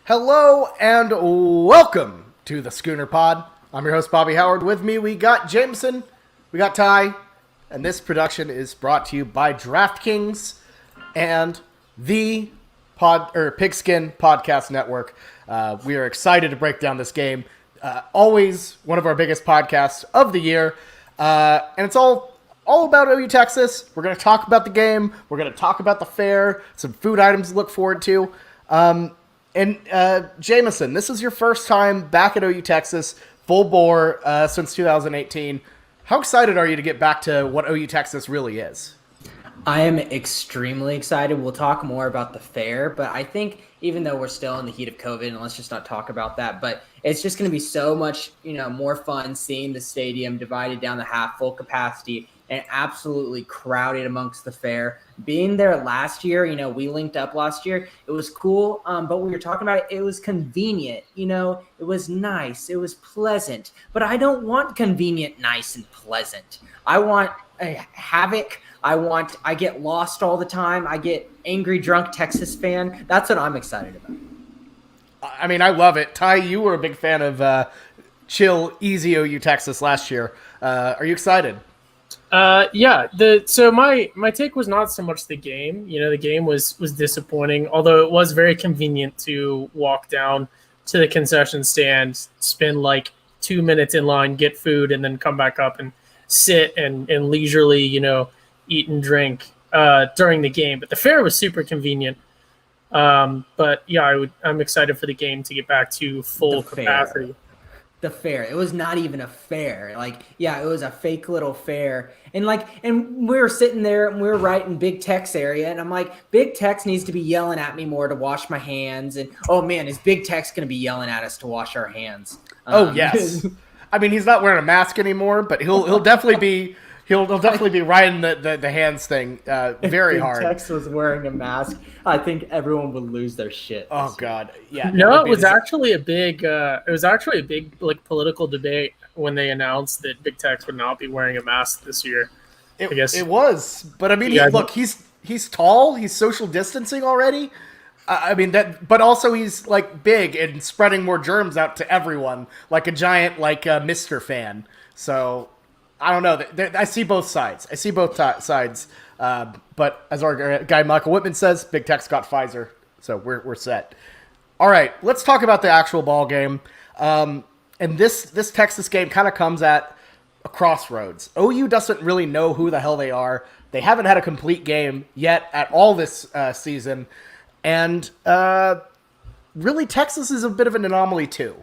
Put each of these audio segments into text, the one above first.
Hello and welcome to the Schooner Pod. I'm your host, Bobby Howard. With me, we got Jameson, we got Ty, and this production is brought to you by DraftKings and the Pigskin Podcast Network. We are excited to break down this game. Always one of our biggest podcasts of the year, and it's all about OU Texas. We're going to talk about the game. We're going to talk about the fair, some food items to look forward to. And Jameson, this is your first time back at OU Texas, full bore since 2018. How excited are you to get back to what OU Texas really is? I am extremely excited. We'll talk more about the fair, but I think even though we're still in the heat of COVID, and let's just not talk about that, but it's just going to be so much, more fun seeing the stadium divided down the half, full capacity, and absolutely crowded amongst the fair. Being there last year, we linked up last year. It was cool, but we were talking about it was convenient. It was nice. It was pleasant. But I don't want convenient, nice, and pleasant. I want havoc. I get lost all the time. I get angry, drunk Texas fan. That's what I'm excited about. I mean, I love it. Ty, you were a big fan of chill, easy OU Texas last year. Are you excited? Yeah. So my take was not so much the game. The game was disappointing, although it was very convenient to walk down to the concession stand, spend like 2 minutes in line, get food, and then come back up and sit and leisurely, eat and drink during the game. But the fair was super convenient. But yeah, I'm excited for the game to get back to full capacity. The fair. It was not even a fair. It was a fake little fair. And we were sitting there and we were right in Big Tech's area. And I'm like, Big Tech's needs to be yelling at me more to wash my hands. And oh man, is Big Tech's going to be yelling at us to wash our hands? Yes. I mean, he's not wearing a mask anymore, but he'll definitely be. He'll definitely be riding the hands thing very hard. If Tex was wearing a mask, I think everyone would lose their shit. Oh God, yeah. No, it was actually a big political debate when they announced that Big Tex would not be wearing a mask this year. I guess it was, but I mean, he's tall, he's social distancing already. I mean that, but also he's like big and spreading more germs out to everyone, like a giant Mr. fan. So. I don't know. I see both sides. Sides. But as our guy Michael Whitman says, Big Tech's got Pfizer, so we're set. All right, let's talk about the actual ball game. And this Texas game kind of comes at a crossroads. OU doesn't really know who the hell they are. They haven't had a complete game yet at all this season, and really Texas is a bit of an anomaly too.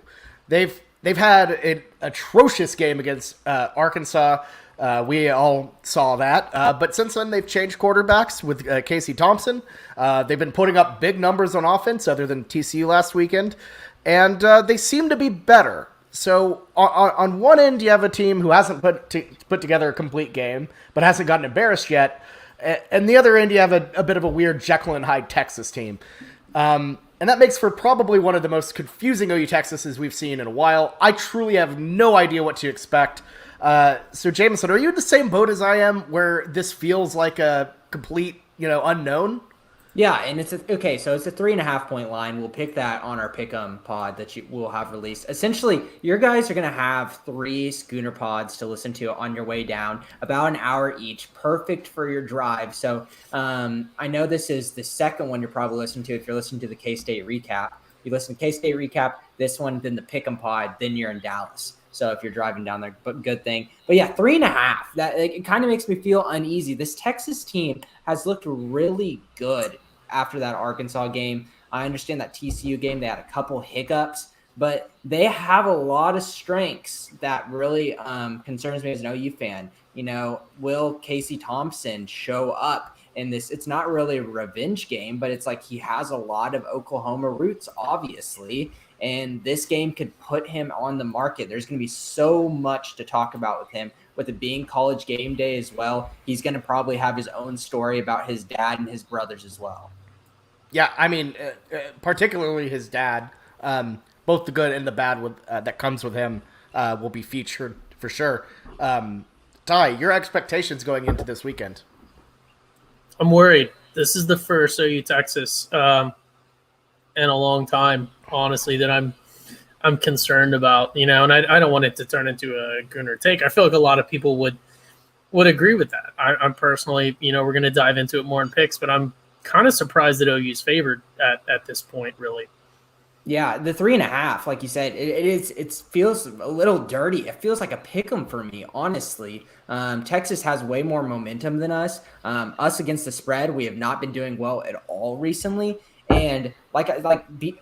They've had an atrocious game against Arkansas. We all saw that. But since then, they've changed quarterbacks with Casey Thompson. They've been putting up big numbers on offense other than TCU last weekend. And they seem to be better. So on one end, you have a team who hasn't put together a complete game, but hasn't gotten embarrassed yet. And the other end, you have a bit of a weird Jekyll and Hyde Texas team. And that makes for probably one of the most confusing OU Texases we've seen in a while. I truly have no idea what to expect. So, Jameson, are you in the same boat as I am where this feels like a complete, unknown? Yeah, and it's a 3.5 point line. We'll pick that on our Pick'em pod that we'll have released. Essentially, your guys are going to have 3 Schooner pods to listen to on your way down, about an hour each, perfect for your drive. So I know this is the second one you're probably listening to if you're listening to the K-State recap. You listen to K-State recap, this one, then the Pick'em pod, then you're in Dallas. So if you're driving down there, but good thing. But yeah, 3.5. That it kind of makes me feel uneasy. This Texas team has looked really good after that Arkansas game. I understand that TCU game, they had a couple hiccups, but they have a lot of strengths that really concerns me as an OU fan. Will Casey Thompson show up in this? It's not really a revenge game, but it's like he has a lot of Oklahoma roots, obviously. And this game could put him on the market. There's going to be so much to talk about with him. With it being college game day as well, he's going to probably have his own story about his dad and his brothers as well. Yeah, I mean, particularly his dad. Both the good and the bad that comes with him will be featured for sure. Ty, your expectations going into this weekend? I'm worried. This is the first OU Texas in a long time. honestly, that I'm concerned about. And I don't want it to turn into a Gooner take. I feel like a lot of people would agree with that. I'm personally, we're going to dive into it more in picks, but I'm kind of surprised that OU's favored at this point, really. Yeah, the 3.5, like you said, it feels a little dirty. It feels like a pick 'em for me, honestly. Texas has way more momentum than us. Us against the spread, we have not been doing well at all recently. And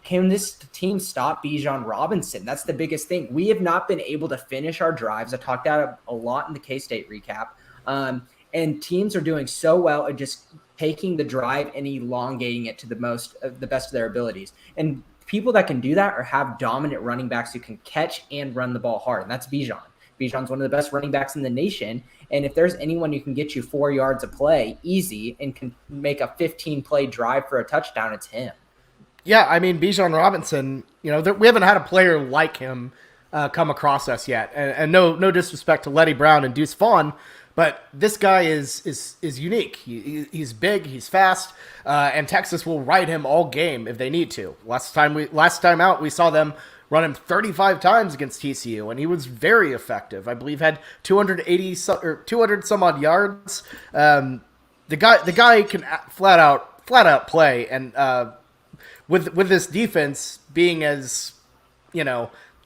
can this team stop Bijan Robinson? That's the biggest thing. We have not been able to finish our drives. I talked about it a lot in the K-State recap. And teams are doing so well at just taking the drive and elongating it to the best of their abilities. And people that can do that or have dominant running backs who can catch and run the ball hard. And that's Bijan. Bijan's one of the best running backs in the nation. And if there's anyone who can get you 4 yards of play easy and can make a 15-play drive for a touchdown, it's him. Yeah, I mean, Bijan Robinson, we haven't had a player like him come across us yet. And no disrespect to Letty Brown and Deuce Vaughn, but this guy is unique. He's big, he's fast, and Texas will ride him all game if they need to. Last time out, we saw them run him 35 times against TCU, and he was very effective. I believe had 280 or 200 some odd yards. The guy can flat out play, and with this defense being as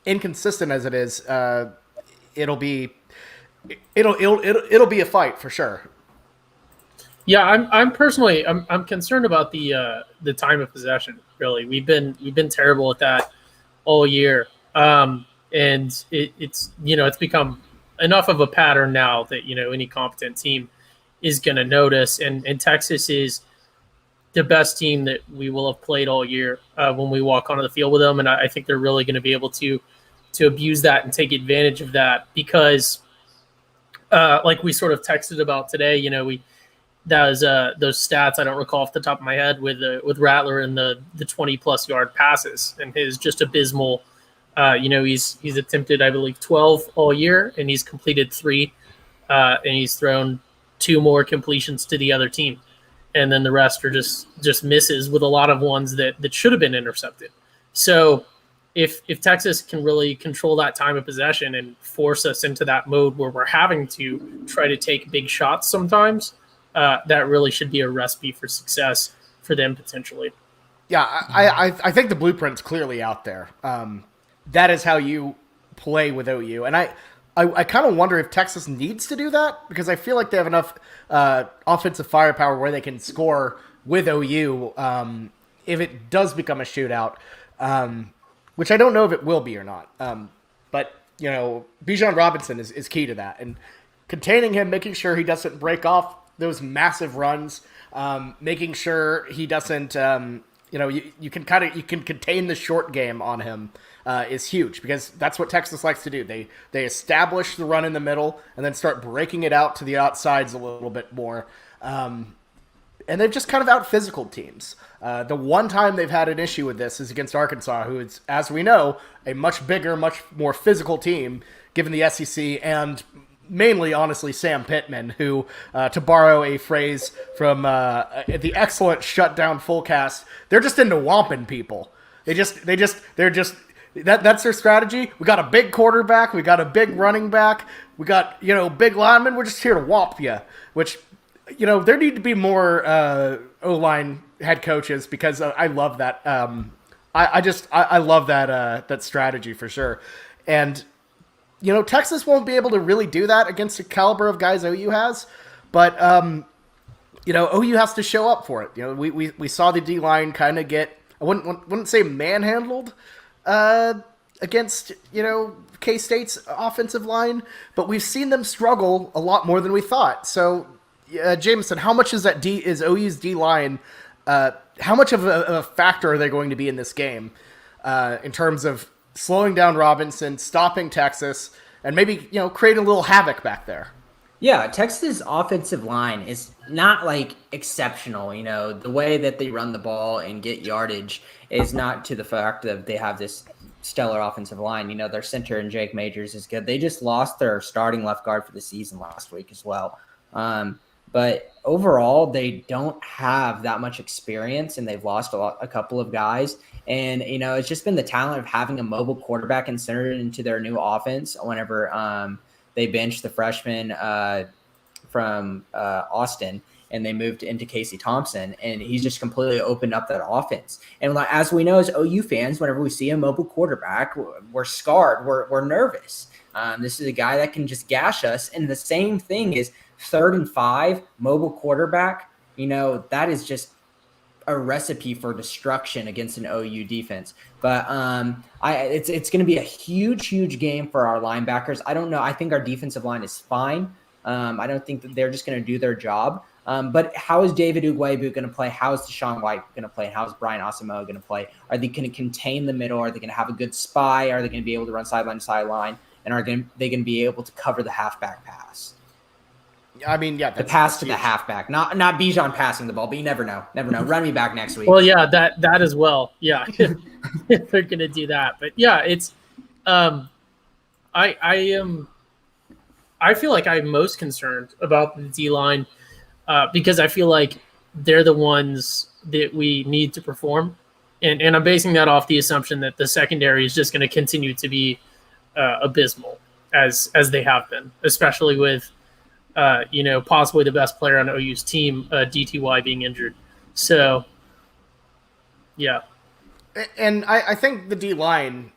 inconsistent as it is, it'll be a fight for sure. Yeah, I'm personally concerned about the time of possession. Really, we've been terrible at that all year, and it's become enough of a pattern now that any competent team is going to notice. And Texas is the best team that we will have played all year when we walk onto the field with them, and I think they're really going to be able to abuse that and take advantage of that because. Like we sort of texted about today, those stats I don't recall off the top of my head with Rattler and the 20+ yard passes and his just abysmal. He's attempted I believe 12 all year and he's completed 3, and he's thrown 2 more completions to the other team, and then the rest are just misses with a lot of ones that should have been intercepted. So. If Texas can really control that time of possession and force us into that mode where we're having to try to take big shots sometimes, that really should be a recipe for success for them potentially. Yeah, I think the blueprint's clearly out there. That is how you play with OU. And I kind of wonder if Texas needs to do that because I feel like they have enough offensive firepower where they can score with OU if it does become a shootout. Which I don't know if it will be or not. But, Bijan Robinson is key to that. And containing him, making sure he doesn't break off those massive runs, making sure he doesn't, you can contain the short game on him is huge because that's what Texas likes to do. They establish the run in the middle and then start breaking it out to the outsides a little bit more. And they've just kind of out-physical teams. The one time they've had an issue with this is against Arkansas, who is, as we know, a much bigger, much more physical team, given the SEC, and mainly, honestly, Sam Pittman, who, to borrow a phrase from the excellent Shutdown Fullcast, they're just into whomping people. That's their strategy. We got a big quarterback, we got a big running back, we got, big linemen, we're just here to whomp you, which... there need to be more O-line head coaches because I love that. I love that strategy for sure. And, Texas won't be able to really do that against the caliber of guys OU has. But, OU has to show up for it. We saw the D-line kind of get, I wouldn't say manhandled against, K-State's offensive line. But we've seen them struggle a lot more than we thought. So... Jameson, how much is OU's D-line, how much of a factor are they going to be in this game in terms of slowing down Robinson, stopping Texas, and maybe, creating a little havoc back there? Yeah, Texas' offensive line is not, exceptional. The way that they run the ball and get yardage is not to the fact that they have this stellar offensive line. Their center and Jake Majors is good. They just lost their starting left guard for the season last week as well. but overall they don't have that much experience, and they've lost a couple of guys. And it's just been the talent of having a mobile quarterback inserted into their new offense. Whenever they benched the freshman from Austin, and they moved into Casey Thompson, and he's just completely opened up that offense. And as we know as OU fans, whenever we see a mobile quarterback, we're scarred, we're nervous. This is a guy that can just gash us. And the same thing is 3rd and 5, mobile quarterback. That is just a recipe for destruction against an OU defense. But it's going to be a huge game for our linebackers. I don't know. I think our defensive line is fine. I don't think that they're just going to do their job. But how is David Ugwebu going to play? How is Deshaun White going to play? How is Brian Asamoah going to play? Are they going to contain the middle? Are they going to have a good spy? Are they going to be able to run sideline to sideline? And are they going to be able to cover the halfback pass? I mean, yeah, the pass to the halfback, not Bijan passing the ball, but you never know. Run me back next week. Well, yeah, that as well. Yeah, if they're going to do that, but yeah, it's I feel like I'm most concerned about the D-line because I feel like they're the ones that we need to perform. And I'm basing that off the assumption that the secondary is just going to continue to be abysmal as they have been, especially with, possibly the best player on OU's team, DTY, being injured. So, yeah. And I think the D-line,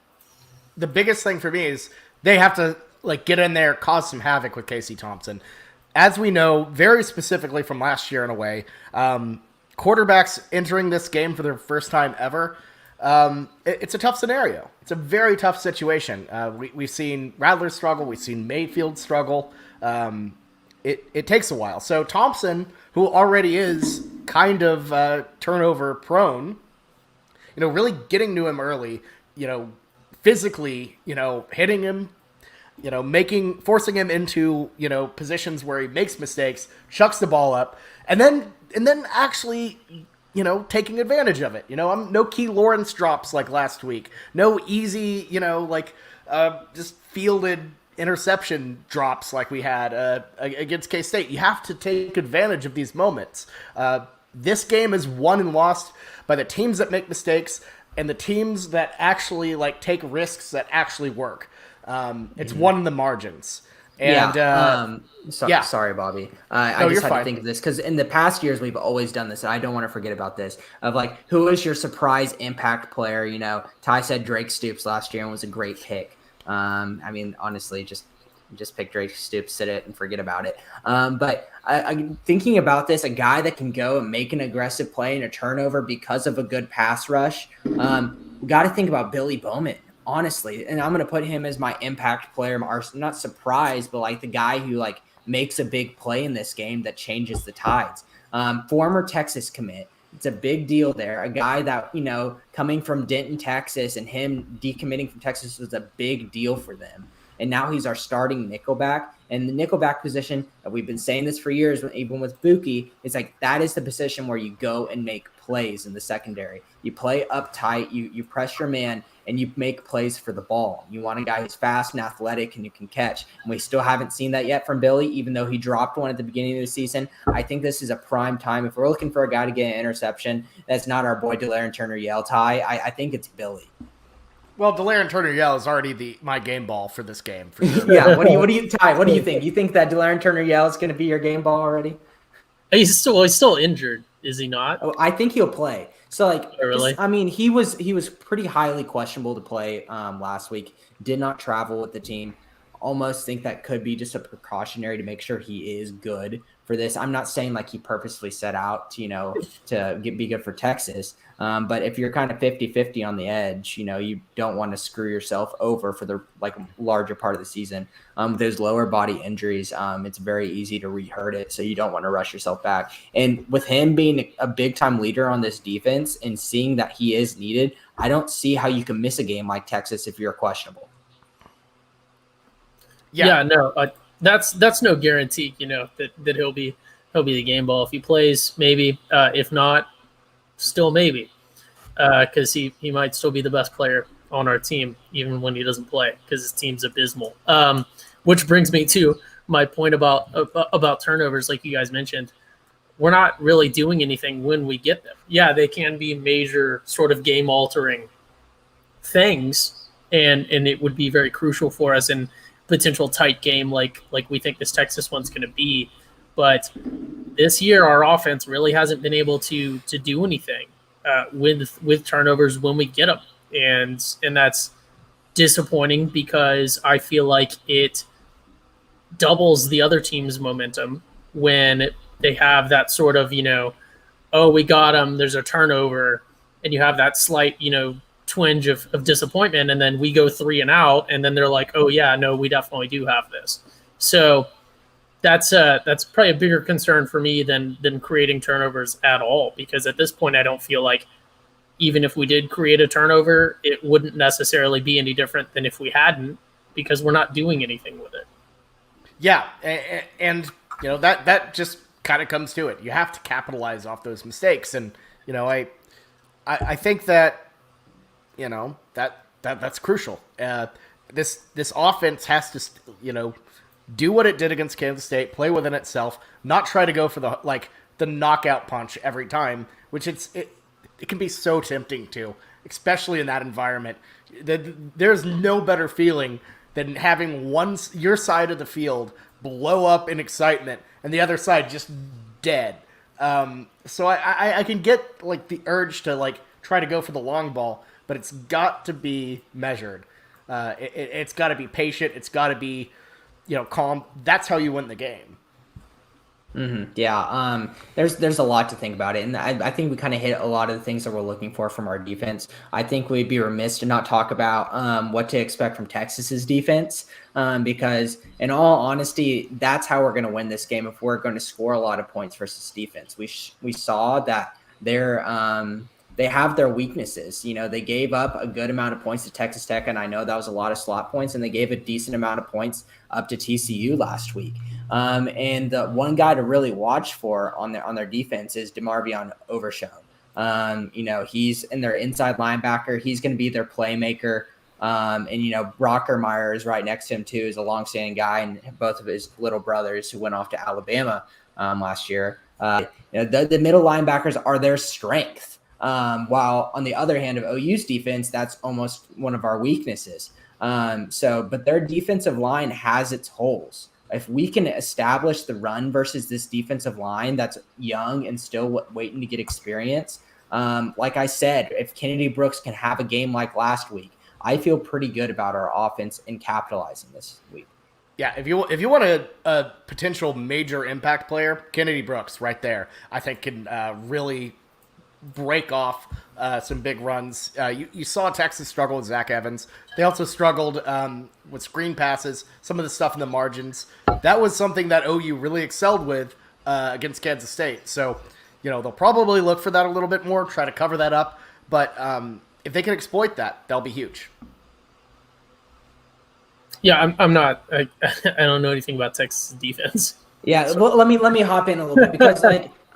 the biggest thing for me is they have to get in there, cause some havoc with Casey Thompson. As we know, very specifically from last year in a way, quarterbacks entering this game for their first time ever, it's a tough scenario. It's a very tough situation. We've seen Rattler struggle. We've seen Mayfield struggle. It takes a while. So Thompson, who already is kind of turnover prone, really getting to him early, physically, hitting him, forcing him into, positions where he makes mistakes, chucks the ball up, and then actually, taking advantage of it. No Key Lawrence drops like last week. No easy, just fielded interception drops like we had against K-State. You have to take advantage of these moments. This game is won and lost by the teams that make mistakes and the teams that actually take risks that actually work. It's won in the margins. And sorry, Bobby. I just had to think of this because in the past years we've always done this, and I don't want to forget about this. Of who is your surprise impact player? Ty said Drake Stoops last year and was a great pick. I mean, honestly, just pick Drake Stoops, sit it, and forget about it. But I'm thinking about this, a guy that can go and make an aggressive play and a turnover because of a good pass rush. Got to think about Billy Bowman. Honestly, and I'm going to put him as my impact player. I'm not surprised, but the guy who makes a big play in this game that changes the tides. Former Texas commit. It's a big deal there. A guy that, coming from Denton, Texas, and him decommitting from Texas was a big deal for them. And now he's our starting nickelback. And the nickelback position, we've been saying this for years, even with Buki, it's that is the position where you go and make plays in the secondary. You play up tight, you press your man, and you make plays for the ball. You want a guy who's fast and athletic and you can catch. And we still haven't seen that yet from Billy, even though he dropped one at the beginning of the season. I think this is a prime time. If we're looking for a guy to get an interception, that's not our boy Delaren Turner-Yell, Ty. I think it's Billy. Well, Delaren Turner-Yell is already my game ball for this game. For sure. Yeah. What do you, Ty? What do you think? You think that Delaren Turner-Yell is going to be your game ball already? He's still injured, is he not? Oh, I think he'll play. So really? I mean, he was pretty highly questionable to play last week. Did not travel with the team. Almost think that could be just a precautionary to make sure he is good for this. I'm not saying he purposefully set out to be good for Texas. But if you're kind of 50-50 on the edge, you don't want to screw yourself over for the larger part of the season. Those lower body injuries, it's very easy to re-hurt it. So you don't want to rush yourself back. And with him being a big time leader on this defense and seeing that he is needed, I don't see how you can miss a game like Texas if you're questionable. Yeah, no, that's no guarantee, that he'll be the game ball. If he plays, maybe. If not, still maybe. Because he might still be the best player on our team, even when he doesn't play, because his team's abysmal. Which brings me to my point about turnovers, like you guys mentioned, we're not really doing anything when we get them. Yeah, they can be major sort of game altering things, and it would be very crucial for us in potential tight game like we think this Texas one's going to be. But this year, our offense really hasn't been able to do anything with turnovers when we get them, and that's disappointing because I feel like it doubles the other team's momentum when they have that sort of, oh, we got them, there's a turnover, and you have that slight, twinge of disappointment, and then we go 3 and out, and then they're like, oh yeah, no, we definitely do have this. So that's probably a bigger concern for me than creating turnovers at all, because at this point I don't feel like even if we did create a turnover, it wouldn't necessarily be any different than if we hadn't, because we're not doing anything with it. Yeah, and that just kind of comes to it. You have to capitalize off those mistakes, and I think that that's crucial. This offense has to do what it did against Kansas State, play within itself, not try to go for the knockout punch every time, which it can be so tempting to, especially in that environment. There's no better feeling than having your side of the field blow up in excitement and the other side just dead. So I can get the urge to try to go for the long ball, but it's got to be measured. It's got to be patient. It's got to be calm. That's how you win the game. Mm-hmm. Yeah, there's a lot to think about it, and I think we kind of hit a lot of the things that we're looking for from our defense. I think we'd be remiss to not talk about what to expect from Texas's defense, because in all honesty, that's how we're going to win this game if we're going to score a lot of points versus defense. We saw that they have their weaknesses. They gave up a good amount of points to Texas Tech, and I know that was a lot of slot points, and they gave a decent amount of points up to TCU last week. And the one guy to really watch for on their defense is DeMarvion Overshown. He's in their inside linebacker. He's going to be their playmaker. And Brockermeyer is right next to him too. Is a longstanding guy, and both of his little brothers who went off to Alabama last year. The middle linebackers are their strength. While on the other hand of OU's defense, that's almost one of our weaknesses. But their defensive line has its holes. If we can establish the run versus this defensive line that's young and still waiting to get experience, like I said, if Kennedy Brooks can have a game like last week, I feel pretty good about our offense and capitalizing this week. Yeah, if you want a potential major impact player, Kennedy Brooks right there, I think can really break off some big runs. You saw Texas struggle with Zach Evans. They also struggled with screen passes, some of the stuff in the margins. That was something that OU really excelled with against Kansas State. So, they'll probably look for that a little bit more, try to cover that up. But if they can exploit that, they'll be huge. Yeah, I'm not. I don't know anything about Texas defense. Yeah, well, let me hop in a little bit because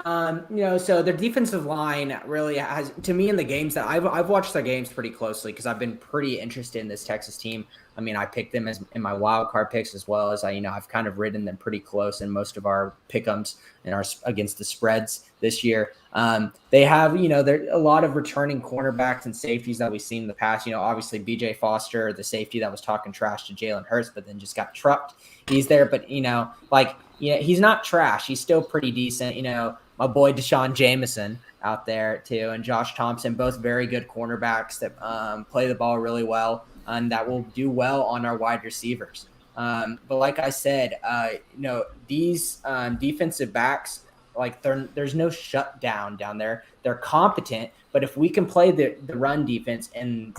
so their defensive line really has, to me, in the games that I've watched their games pretty closely because I've been pretty interested in this Texas team. I mean, I picked them as in my wild card picks as well as I've kind of ridden them pretty close in most of our pick'ems and our against the spreads this year. They have, there a lot of returning cornerbacks and safeties that we've seen in the past. Obviously BJ Foster, the safety that was talking trash to Jalen Hurts, but then just got trucked. He's there, but he's not trash. He's still pretty decent. My boy Deshaun Jameson out there too, and Josh Thompson, both very good cornerbacks that play the ball really well and that will do well on our wide receivers. But like I said, these defensive backs, there's no shutdown down there. They're competent, but if we can play the run defense and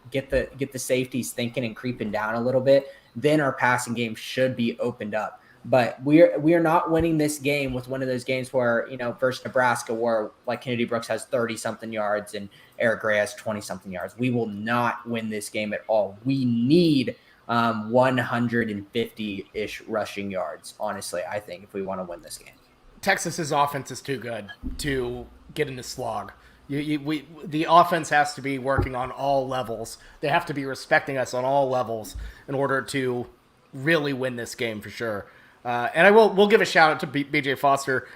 get the safeties thinking and creeping down a little bit, then our passing game should be opened up. But we are not winning this game with one of those games where, versus Nebraska, where Kennedy Brooks has 30-something yards and Eric Gray has 20-something yards. We will not win this game at all. We need 150-ish rushing yards, honestly, I think, if we want to win this game. Texas's offense is too good to get in the slog. The offense has to be working on all levels. They have to be respecting us on all levels in order to really win this game for sure. And we'll give a shout out to BJ Foster.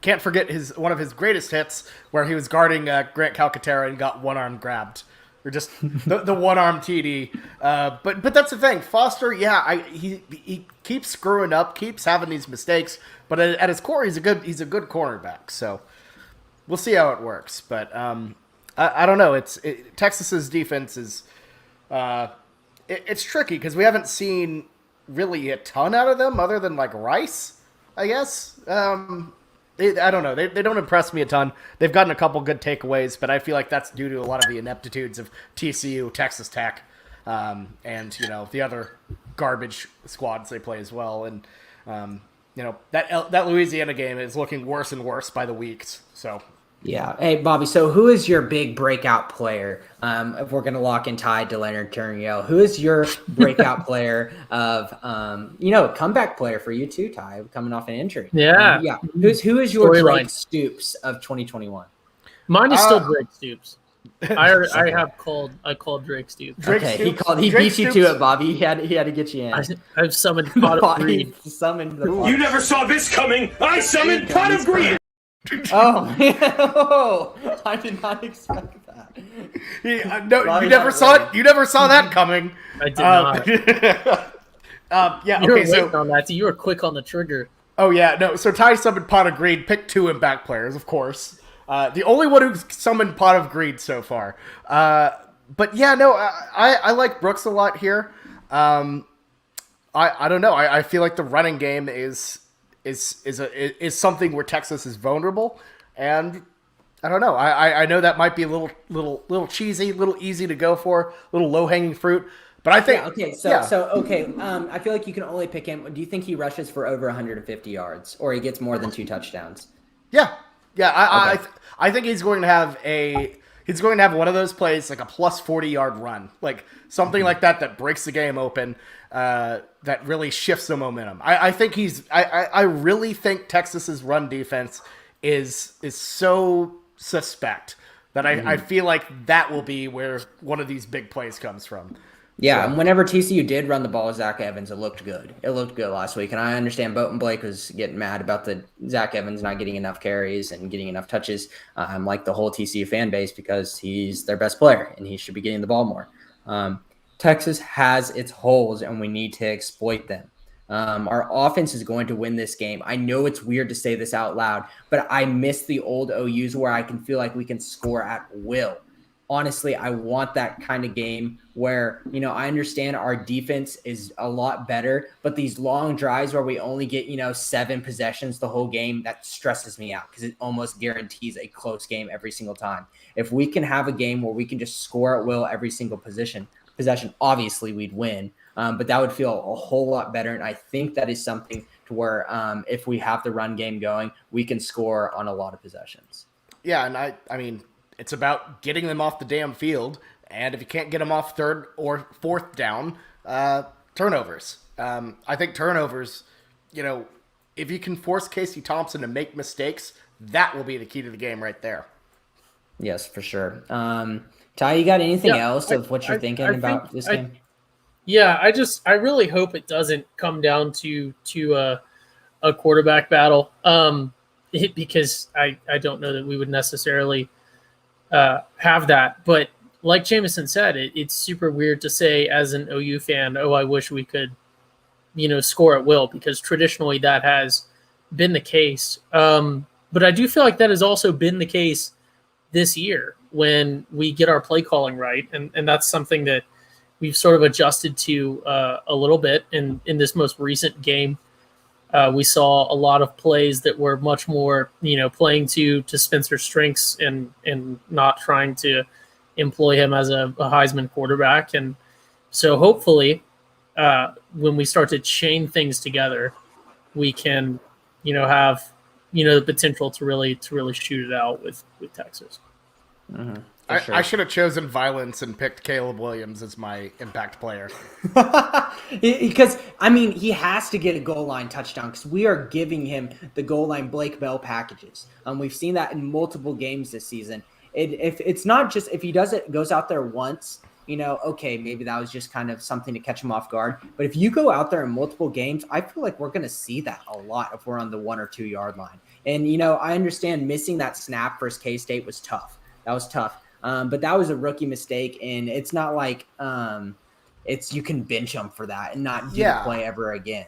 Can't forget one of his greatest hits where he was guarding Grant Calcaterra and got one arm grabbed, or just the one arm TD. But that's the thing, Foster. Yeah, he keeps screwing up, keeps having these mistakes, but at his core, he's a good cornerback. So we'll see how it works. But I don't know. Texas's defense is it's tricky because we haven't seen really a ton out of them other than like Rice, I guess. I don't know. They don't impress me a ton. They've gotten a couple good takeaways, but I feel like that's due to a lot of the ineptitudes of TCU, Texas Tech, and the other garbage squads they play as well. And that Louisiana game is looking worse and worse by the weeks. So. Yeah. Hey, Bobby, so who is your big breakout player? If we're going to lock in Ty DeLeonard-Turniel, who is your breakout player of, comeback player for you too, Ty, coming off an injury? Yeah. Who is your Drake Stoops of 2021? Mine is still Drake Stoops. I called Drake Stoops. He beat you to it, Bobby. He had to get you in. I've summoned Pot of Greed. You never saw this coming. I summoned Pot of Greed. Oh, I did not expect that. No, you never saw it. You never saw that coming. I did not. Yeah. You were Okay. So on that. You were quick on the trigger. Oh yeah. No. So Ty summoned Pot of Greed. Picked 2 impact players, of course. The only one who's summoned Pot of Greed so far. But yeah, no. I like Brooks a lot here. I don't know. I feel like the running game is something where Texas is vulnerable, and I don't know. I know that might be a little cheesy, a little easy to go for, a little low hanging fruit, but I think I feel like you can only pick him. Do you think he rushes for over 150 yards, or he gets more than 2 touchdowns? Yeah. I think he's going to have one of those plays, like a plus 40-yard run, like something like that breaks the game open. That really shifts the momentum. I really think Texas's run defense is so suspect that I feel like that will be where one of these big plays comes from. Yeah, and whenever TCU did run the ball with Zach Evans, it looked good. It looked good last week, and I understand Bolton Blake was getting mad about the Zach Evans not getting enough carries and getting enough touches, like the whole TCU fan base, because he's their best player and he should be getting the ball more. Texas has its holes, and we need to exploit them. Our offense is going to win this game. I know it's weird to say this out loud, but I miss the old OUs where I can feel like we can score at will. Honestly, I want that kind of game where, I understand our defense is a lot better, but these long drives where we only get, 7 possessions the whole game, that stresses me out because it almost guarantees a close game every single time. If we can have a game where we can just score at will every single possession, obviously we'd win, but that would feel a whole lot better. And I think that is something to where if we have the run game going, we can score on a lot of possessions. Yeah, and I mean, it's about getting them off the damn field, and if you can't get them off 3rd or 4th down, turnovers. I think turnovers, if you can force Casey Thompson to make mistakes, that will be the key to the game right there. Yes, for sure. Ty, you got anything else of what you're thinking about this game? Yeah, I really hope it doesn't come down to a quarterback battle, because I don't know that we would necessarily have that. But like Jameson said, it's super weird to say as an OU fan, I wish we could, score at will, because traditionally that has been the case. But I do feel like that has also been the case this year when we get our play calling right. And that's something that we've sort of adjusted to a little bit in this most recent game. We saw a lot of plays that were much more, playing to Spencer's strengths and not trying to employ him as a Heisman quarterback. And so hopefully when we start to chain things together, we can, have, the potential to really shoot it out with Texas. Mm-hmm. I should have chosen violence and picked Caleb Williams as my impact player. Because, he has to get a goal line touchdown because we are giving him the goal line Blake Bell packages. We've seen that in multiple games this season. If it's not just if he goes out there once okay, maybe that was just kind of something to catch them off guard. But if you go out there in multiple games, I feel like we're going to see that a lot if we're on the 1 or 2 yard line. And, I understand missing that snap versus K-State was tough. That was tough. But that was a rookie mistake, and it's not like you can bench him for that and not do the play ever again.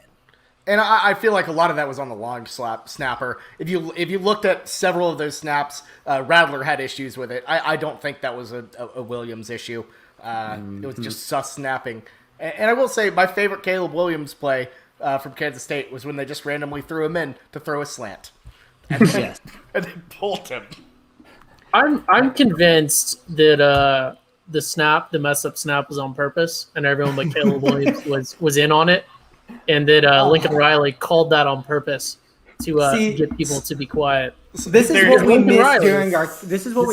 And I feel like a lot of that was on the long snapper. If you looked at several of those snaps, Rattler had issues with it. I don't think that was a Williams issue. It was just sus snapping. And I will say my favorite Caleb Williams play from Kansas State was when they just randomly threw him in to throw a slant. And then, and they pulled him. I'm convinced that the mess up snap was on purpose, and everyone but Caleb Williams was in on it, and that Lincoln Riley called that on purpose to get people to be quiet. This is what we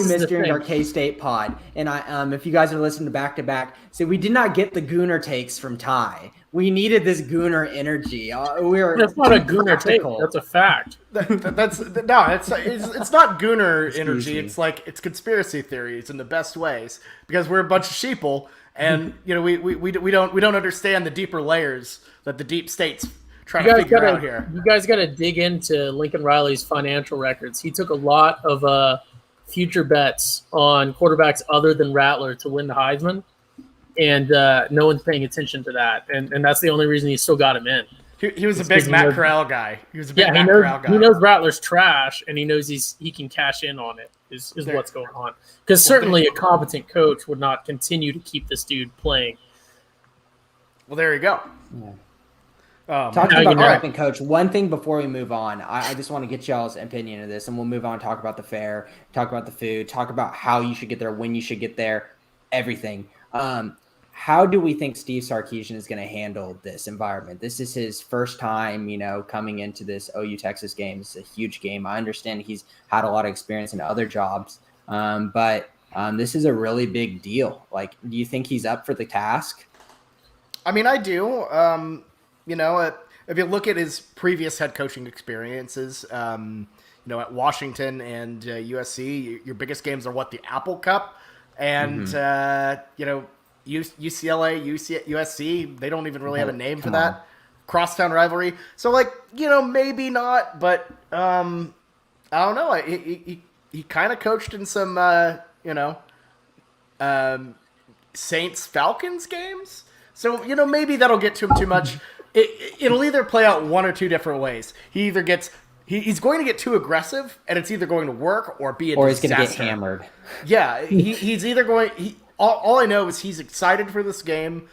missed during our K-State pod. And if you guys are listening to back, so we did not get the Schooner takes from Ty. We needed this Schooner energy. That's not a Schooner take. That's a fact. It's not Schooner energy. It's conspiracy theories in the best ways, because we're a bunch of sheeple, and we don't understand the deeper layers that the deep states trying to figure out here. You guys got to dig into Lincoln Riley's financial records. He took a lot of future bets on quarterbacks other than Rattler to win the Heisman, and no one's paying attention to that. And that's the only reason he still got him in. He was a big Matt Corral guy. He was a big Matt Corral guy. He knows Rattler's trash, and he knows he can cash in on it. Is what's going on. Because certainly a competent coach would not continue to keep this dude playing. Well, there you go. Yeah. Talking about competent coach, one thing before we move on, I just want to get y'all's opinion of this, and we'll move on, talk about the fair, talk about the food, talk about how you should get there, when you should get there, everything. How do we think Steve Sarkisian is going to handle this environment? This is his first time, coming into this OU Texas game. It's a huge game. I understand he's had a lot of experience in other jobs, but this is a really big deal. Like, do you think he's up for the task? I mean, I do. If you look at his previous head coaching experiences, at Washington and USC, your biggest games are the Apple Cup, and UCLA, USC. They don't even really have a name for that crosstown rivalry. So, maybe not, but I don't know. He kind of coached in some Saints Falcons games. So, maybe that'll get to him too much. It'll either play out one or two different ways. He's going to get too aggressive, and it's either going to work or be a disaster. Or he's going to get hammered. Yeah, he's either going. All I know is he's excited for this game.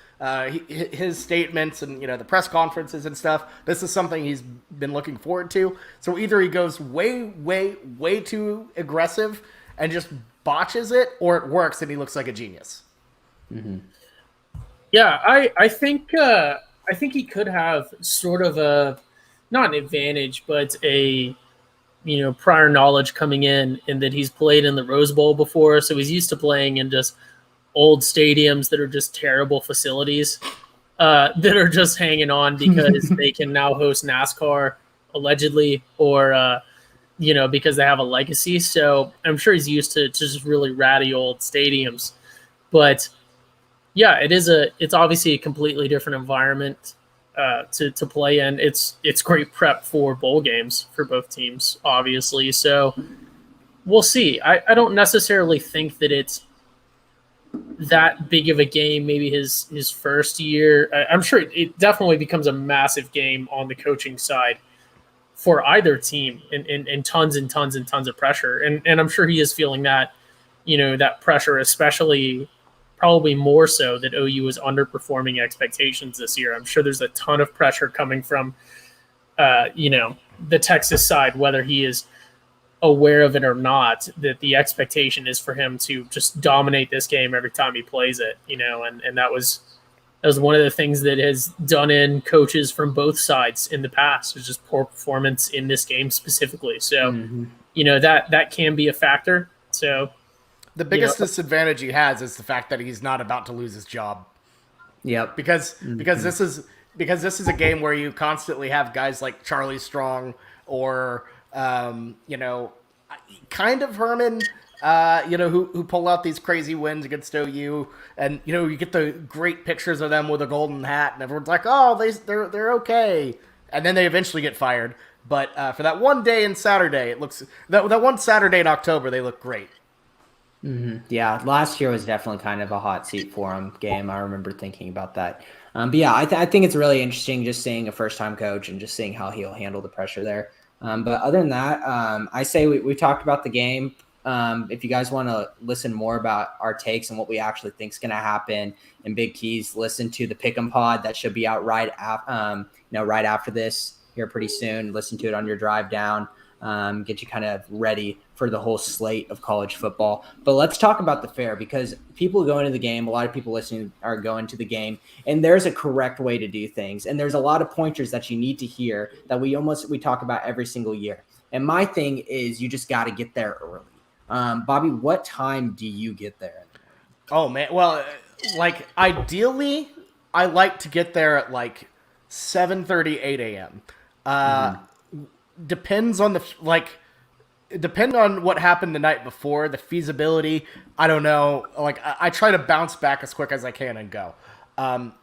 His statements and the press conferences and stuff. This is something he's been looking forward to. So either he goes way, way, way too aggressive and just botches it, or it works and he looks like a genius. Mm-hmm. Yeah, I think he could have sort of not an advantage, but a prior knowledge coming in that he's played in the Rose Bowl before, so he's used to playing in just old stadiums that are just terrible facilities that are just hanging on because they can now host NASCAR allegedly, or because they have a legacy. So I'm sure he's used to just really ratty old stadiums, but. Yeah, it's obviously a completely different environment to play in. It's great prep for bowl games for both teams, obviously. So we'll see. I don't necessarily think that it's that big of a game. Maybe his first year. I'm sure it definitely becomes a massive game on the coaching side for either team, and tons and tons and tons of pressure. And I'm sure he is feeling that, that pressure, especially. Probably more so that OU is underperforming expectations this year. I'm sure there's a ton of pressure coming from, the Texas side, whether he is aware of it or not, that the expectation is for him to just dominate this game every time he plays it, and that was one of the things that has done in coaches from both sides in the past, is just poor performance in this game specifically. So, that can be a factor. So, the biggest disadvantage he has is the fact that he's not about to lose his job. Yep. Because this is a game where you constantly have guys like Charlie Strong or kind of Herman. who pull out these crazy wins against OU, and you get the great pictures of them with a golden hat, and everyone's like, "Oh, they're okay," and then they eventually get fired. But for that one day in Saturday, it looks that one Saturday in October, they look great. Yeah, last year was definitely kind of a hot seat for him game. I remember thinking about that. But yeah, I think it's really interesting just seeing a first-time coach and just seeing how he'll handle the pressure there. But other than that, I say we talked about the game. If you guys want to listen more about our takes and what we actually think is going to happen in Big Keys, listen to the Pick'em Pod that should be out right after this here pretty soon. Listen to it on your drive down. Get you kind of ready for the whole slate of college football. But let's talk about the fair, because people go into the game, a lot of people listening are going to the game, and there's a correct way to do things. And there's a lot of pointers that you need to hear that we talk about every single year. And my thing is you just got to get there early. Bobby, what time do you get there? Oh man, well, like ideally, I like to get there at like 7:30, 8 a.m. Depends on depend on what happened the night before, the feasibility. I don't know. Like I try to bounce back as quick as I can and go,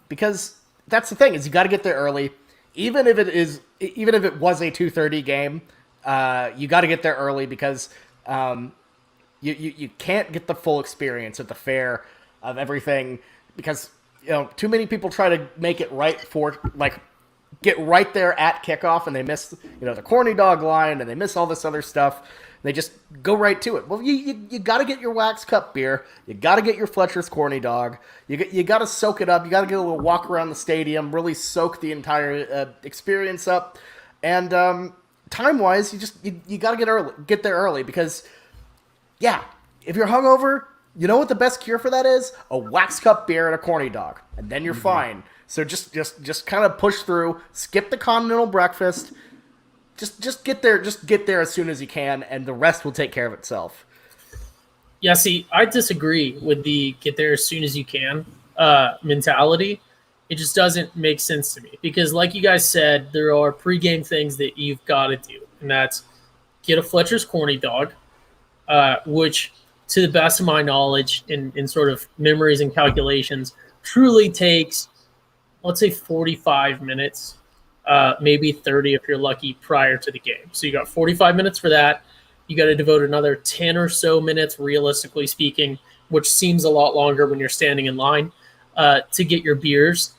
because that's the thing is you got to get there early, even if it was a 2:30 game. You got to get there early because you can't get the full experience at the fair of everything because too many people try to make it right for get right there at kickoff and they miss the corny dog line and they miss all this other stuff. They just go right to it. Well, you got to get your wax cup beer. You got to get your Fletcher's corny dog. You got to soak it up. You got to get a little walk around the stadium, really soak the entire experience up. And time wise, you got to get there early because if you're hungover, you know what the best cure for that is? A wax cup beer and a corny dog, and then you're fine. So just kind of push through, skip the continental breakfast. Just get there. Just get there as soon as you can, and the rest will take care of itself. Yeah, see, I disagree with the get there as soon as you can mentality. It just doesn't make sense to me because, like you guys said, there are pregame things that you've got to do, and that's get a Fletcher's corny dog, which, to the best of my knowledge, in sort of memories and calculations, truly takes, let's say, 45 minutes. Maybe 30 if you're lucky prior to the game. So you got 45 minutes for that. You got to devote another 10 or so minutes, realistically speaking, which seems a lot longer when you're standing in line, to get your beers.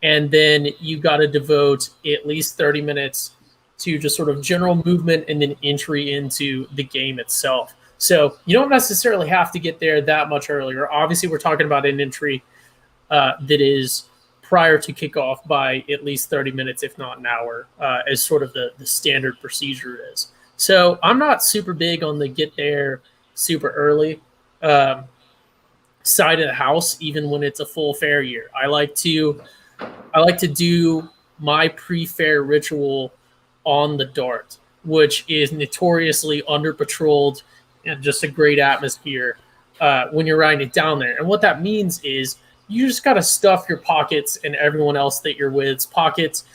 And then you got to devote at least 30 minutes to just sort of general movement and then entry into the game itself. So you don't necessarily have to get there that much earlier. Obviously, we're talking about an entry that is prior to kickoff by at least 30 minutes, if not an hour, as sort of the standard procedure is. So I'm not super big on the get there super early side of the house, even when it's a full fair year. I like to do my pre-fair ritual on the Dart, which is notoriously under-patrolled and just a great atmosphere when you're riding it down there. And what that means is you just got to stuff your pockets and everyone else that you're with's pockets,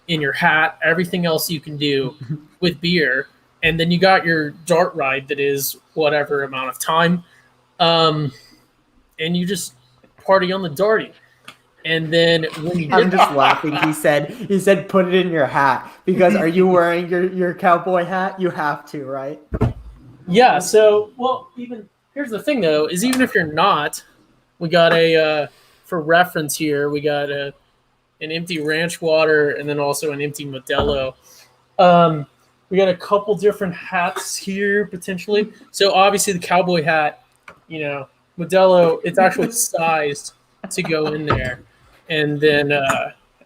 in your hat, everything else you can do with beer. And then you got your Dart ride that is whatever amount of time. And you just party on the Darty. And then when you I'm just laughing. He said put it in your hat because are you wearing your cowboy hat? You have to, right? Yeah. So, well, even here's the thing though, is even if you're not, we got for reference here, we got an empty ranch water and then also an empty Modelo. We got a couple different hats here potentially. So obviously the cowboy hat, Modelo, it's actually sized to go in there. And then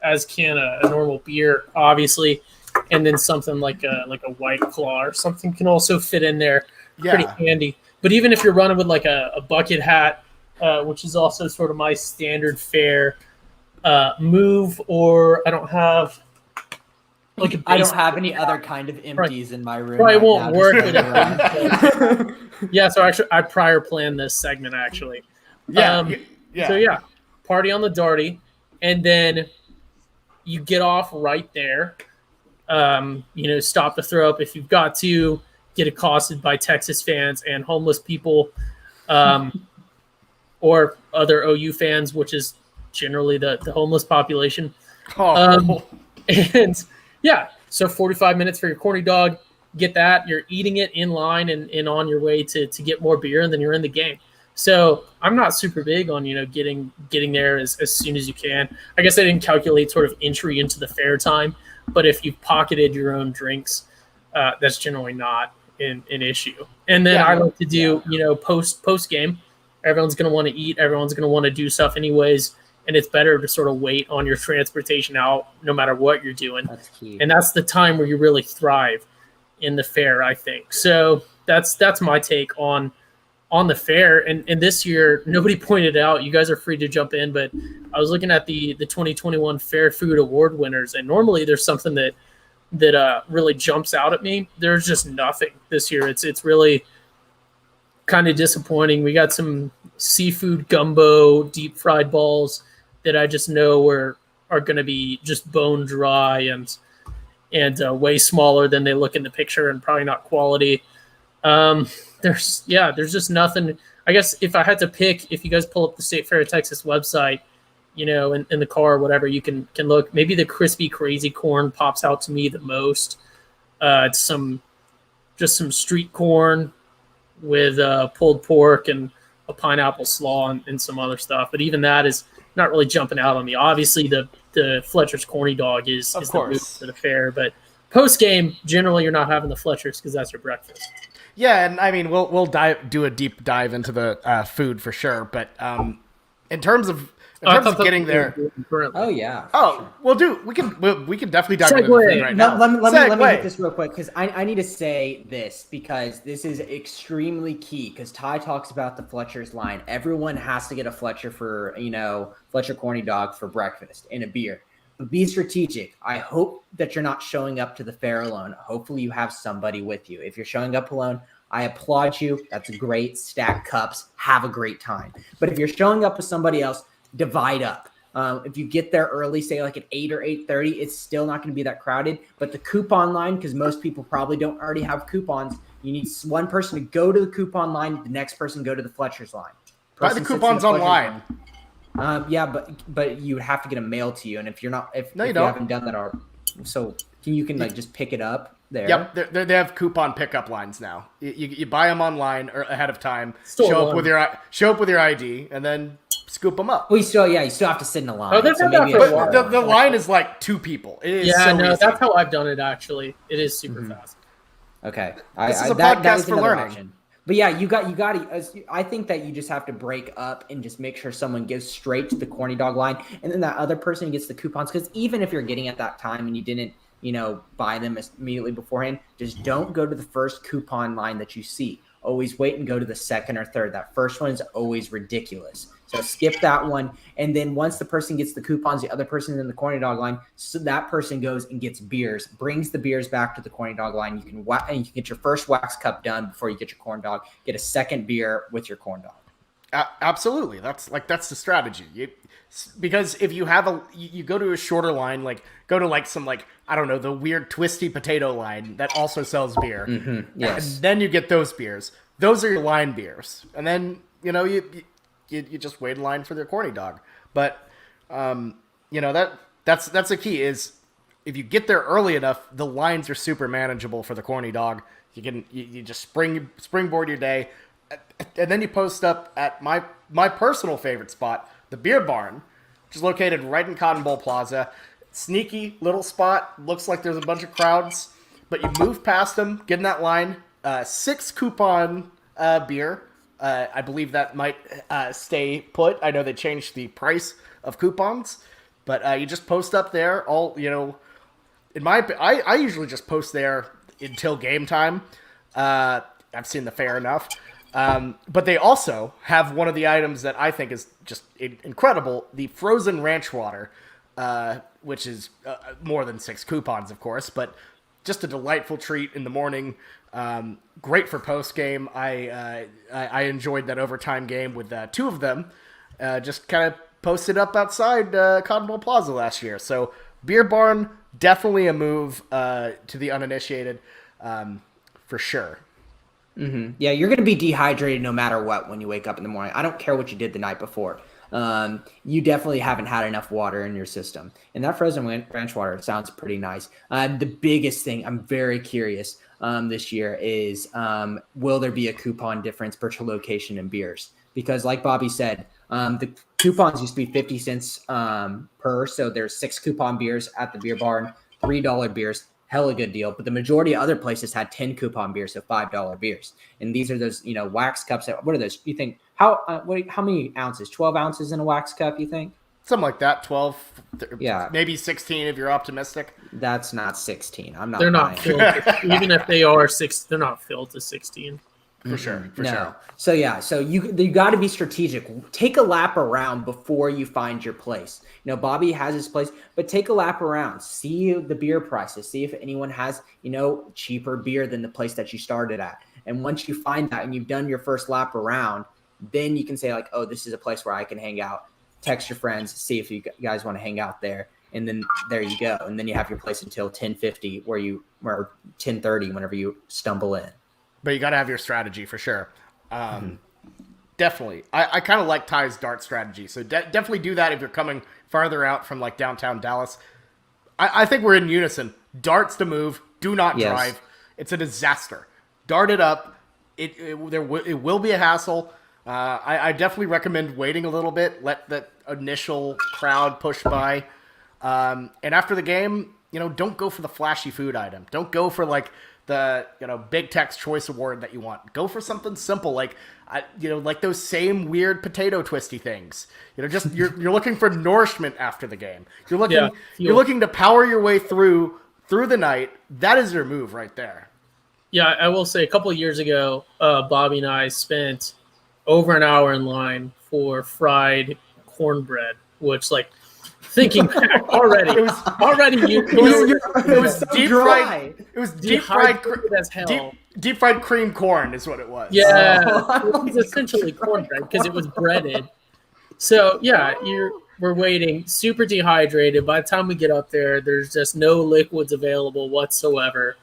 as can a normal beer, obviously. And then something like a White Claw or something can also fit in there. Yeah. Pretty handy. But even if you're running with like a bucket hat, which is also sort of my standard fare move, or I don't have I don't have any other kind of empties in my room. Probably won't work with it. Yeah, so actually, I prior planned this segment actually. Yeah. So yeah, party on the Darty, and then you get off right there. Stop to throw up if you've got to. get accosted by Texas fans and homeless people, or other OU fans, which is generally the homeless population. Oh, And yeah, so 45 minutes for your corny dog. Get that. You're eating it in line and on your way to get more beer, and then you're in the game. So I'm not super big on, getting there as soon as you can. I guess I didn't calculate sort of entry into the fair time, but if you've pocketed your own drinks, that's generally not an issue. And then I like to do, post game. Everyone's going to want to eat. Everyone's going to want to do stuff anyways. And it's better to sort of wait on your transportation out no matter what you're doing. That's key. And that's the time where you really thrive in the fair, I think. So that's my take on the fair. And this year, nobody pointed out, you guys are free to jump in, but I was looking at the 2021 Fair Food Award winners, and normally there's something that really jumps out at me. There's just nothing this year. It's really kind of disappointing. We got some seafood gumbo, deep fried balls that I just know are going to be just bone dry and way smaller than they look in the picture, and probably not quality. There's just nothing. I guess if I had to pick, if you guys pull up the State Fair of Texas website, in the car or whatever, you can look. Maybe the crispy crazy corn pops out to me the most. It's some street corn with pulled pork and a pineapple slaw and some other stuff. But even that is not really jumping out on me. Obviously, the Fletcher's corny dog is the move for the fair. But post game, generally, you're not having the Fletcher's because that's your breakfast. Yeah, and I mean, we'll do a deep dive into the food for sure. But in terms of getting there, oh yeah. Oh, sure. we can definitely dive into the food right now. Let me hit this real quick because I need to say this because this is extremely key. Because Ty talks about the Fletcher's line. Everyone has to get a Fletcher for Fletcher corny dog for breakfast and a beer. But be strategic. I hope that you're not showing up to the fair alone. Hopefully you have somebody with you. If you're showing up alone, I applaud you. That's great. Stack cups. Have a great time. But if you're showing up with somebody else, divide up. If you get there early, say like at 8 or 8:30, it's still not going to be that crowded. But the coupon line, because most people probably don't already have coupons, you need one person to go to the coupon line, the next person go to the Fletcher's line. Buy the coupons online. But you would have to get them mailed to you, and if you don't. haven't done that, so you can just pick it up there. Yep, they have coupon pickup lines now. You buy them online or ahead of time. Still show up with your ID, and then scoop them up. Well, you still have to sit in a line. Oh, they've done that for a while. The line is like 2 people. It is easy. That's how I've done it. Actually, it is super fast. Okay, this is a podcast for learning. Option. But yeah, you got to. I think that you just have to break up and just make sure someone gives straight to the corny dog line, and then that other person gets the coupons. Because even if you're getting at that time and you didn't, buy them immediately beforehand, just don't go to the first coupon line that you see. Always wait and go to the second or third. That first one is always ridiculous. So skip that one. And then once the person gets the coupons, the other person in the corny dog line, so that person goes and gets beers, brings the beers back to the corny dog line. You can get your first wax cup done before you get your corn dog. Get a second beer with your corn dog. Absolutely. That's the strategy. Because if you have you go to a shorter line, like go to like some I don't know, the weird twisty potato line that also sells beer. Mm-hmm. Yes. And then you get those beers. Those are your line beers. And then, you just wait in line for their corny dog. But, that's the key is if you get there early enough, the lines are super manageable for the corny dog. You just springboard your day. And then you post up at my personal favorite spot, the Beer Barn, which is located right in Cotton Bowl Plaza. Sneaky little spot. Looks like there's a bunch of crowds. But you move past them, get in that line. 6 coupon beer. I believe that might stay put. I know they changed the price of coupons, but you just post up there. I usually just post there until game time. I've seen the fair enough, but they also have one of the items that I think is just incredible: the frozen ranch water, which is more than 6 coupons, of course, but just a delightful treat in the morning. Great for post game. I enjoyed that overtime game with 2 of them. Just kind of posted up outside Cotton Bowl Plaza last year. So Beer Barn, definitely a move to the uninitiated, for sure. Yeah, you're going to be dehydrated no matter what when you wake up in the morning. I don't care what you did the night before. You definitely haven't had enough water in your system. And that frozen ranch water sounds pretty nice. The biggest thing I'm very curious this year is will there be a coupon difference per location in beers? Because like Bobby said, the coupons used to be 50 cents per. So there's 6 coupon beers at the beer barn, $3 beers. Hella good deal. But the majority of other places had 10 coupon beers, so $5 beers. And these are those, wax cups. What are those? You think how many ounces? 12 ounces in a wax cup, you think? Something like that, 12, Yeah. maybe 16 if you're optimistic. That's not 16. I'm not. They're not filled. Even if they are 6, they're not filled to 16. For sure. For sure. So yeah, so you got to be strategic. Take a lap around before you find your place. Bobby has his place, but take a lap around. See the beer prices. See if anyone has, cheaper beer than the place that you started at. And once you find that and you've done your first lap around, then you can say like, oh, this is a place where I can hang out. Text your friends, see if you guys want to hang out there. And then there you go. And then you have your place until 10:50 or 10:30 whenever you stumble in. But you got to have your strategy for sure. Definitely. I kind of like Ty's dart strategy. So definitely do that if you're coming farther out from like downtown Dallas. I think we're in unison. Dart's the move. Do not drive. It's a disaster. Dart it up. It will be a hassle. I definitely recommend waiting a little bit. Let that initial crowd push by. And after the game, don't go for the flashy food item. Don't go for like the Big Tech's Choice Award that you want. Go for something simple like like those same weird potato twisty things. Just you're looking for nourishment after the game. You're looking to power your way through the night. That is your move right there. Yeah, I will say a couple of years ago, Bobby and I spent over an hour in line for fried cornbread, which thinking back already, it was deep fried. It was deep fried as hell. Deep fried cream corn is what it was. Yeah, it was essentially cornbread because it was breaded. So yeah, we're waiting, super dehydrated. By the time we get up there, there's just no liquids available whatsoever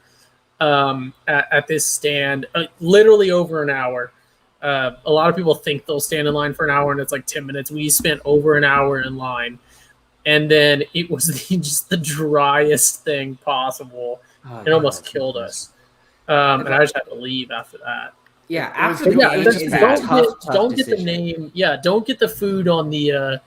at this stand. Literally over an hour. A lot of people think they'll stand in line for an hour and it's like 10 minutes. We spent over an hour in line. And then it was just the driest thing possible. It almost killed us. And I just had to leave after that. Yeah, after the game is a tough get the name. Yeah, don't get the food on the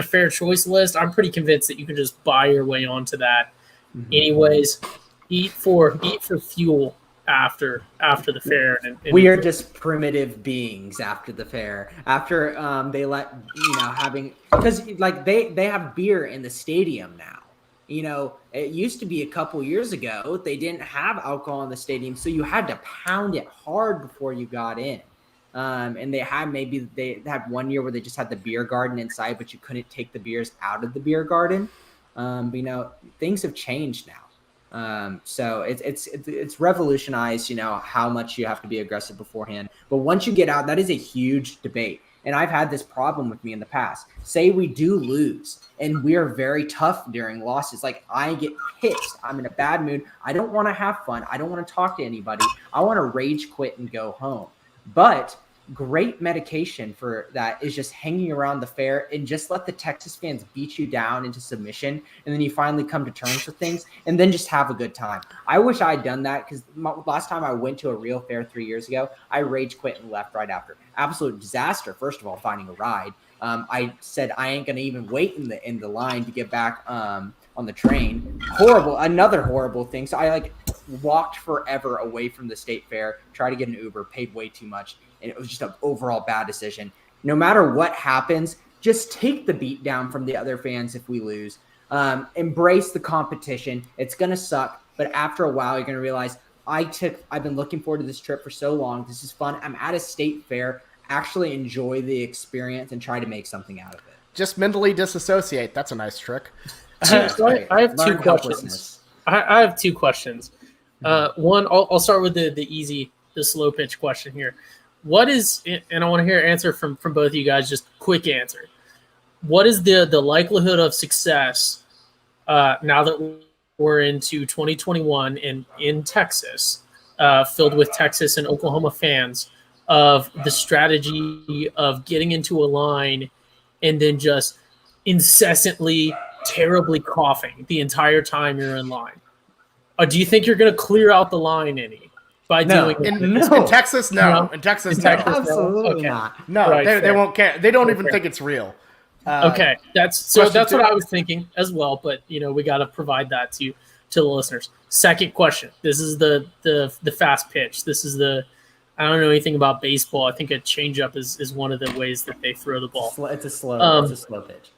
fair choice list. I'm pretty convinced that you can just buy your way onto that. Mm-hmm. Anyways, eat for fuel after the fair. And we are just primitive beings after the fair. After they let having, because they have beer in the stadium now. It used to be a couple years ago they didn't have alcohol in the stadium, so you had to pound it hard before you got in. And they had 1 year where they just had the beer garden inside, but you couldn't take the beers out of the beer garden. But, things have changed now. So it's revolutionized, how much you have to be aggressive beforehand. But once you get out, that is a huge debate. And I've had this problem with me in the past. Say we do lose and we are very tough during losses. Like I get pissed. I'm in a bad mood. I don't want to have fun. I don't want to talk to anybody. I want to rage quit and go home. But great medication for that is just hanging around the fair and just let the Texas fans beat you down into submission. And then you finally come to terms with things and then just have a good time. I wish I had done that because last time I went to a real fair 3 years ago, I rage quit and left right after. Absolute disaster. First of all, finding a ride. I said I ain't going to even wait in the line to get back on the train. Another horrible thing. So I walked forever away from the state fair, tried to get an Uber, paid way too much. And it was just an overall bad decision. No matter what happens, just take the beat down from the other fans if we lose. Embrace the competition. It's going to suck. But after a while, you're going to realize I've been looking forward to this trip for so long. This is fun. I'm at a state fair. Actually enjoy the experience and try to make something out of it. Just mentally disassociate. That's a nice trick. I have two questions. I have two questions. One, I'll start with the slow pitch question here. What is, and I want to hear an answer from both of you guys, just quick answer. What is the likelihood of success now that we're into 2021 in Texas filled with Texas and Oklahoma fans of the strategy of getting into a line and then just incessantly, terribly coughing the entire time you're in line? Or do you think you're going to clear out the line any by doing it? In Texas, no. In Texas, no. Absolutely not. No, Right, they won't care. They don't even fair. think it's real. Okay, that's what I was thinking as well. But we got to provide that to the listeners. Second question. This is the fast pitch. This is I don't know anything about baseball. I think a changeup is one of the ways that they throw the ball. It's a slow pitch.